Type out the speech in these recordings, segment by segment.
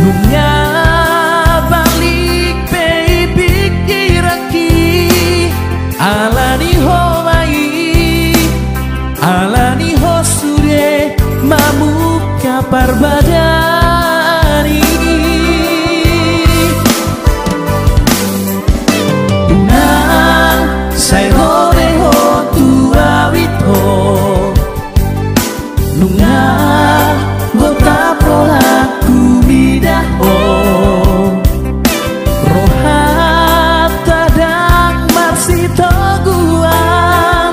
Lunga balik pei pikiraki alani ho mai alani ho sude mamuka parbadani unang sai hore ho tua wito lunga gota prolaku bidaho rohat tadang marsi toguan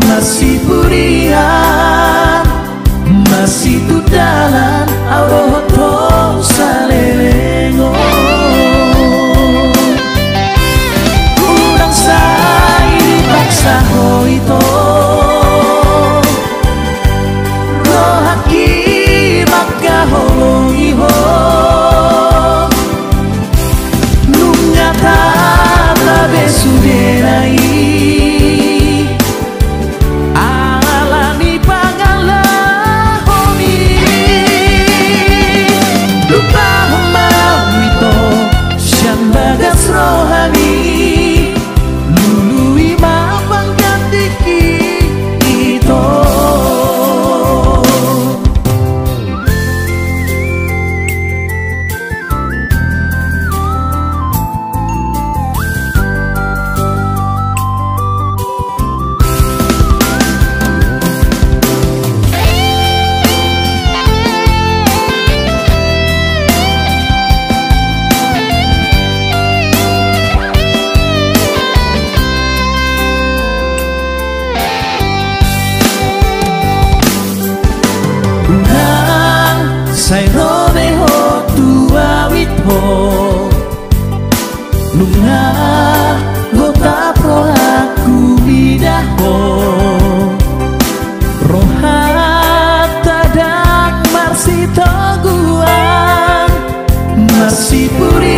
masih purihan masih tudalan auroto salelengo kurang sai dipaksa hoito rohaki maka holongi ho lunga tata besuderai alani pangalahoni lupa humawito syambagas rohani lului mabangkan diki itu sai rode ho tua witho lunga gota prolaku bidaho rohat tadang marsi toguan masih puri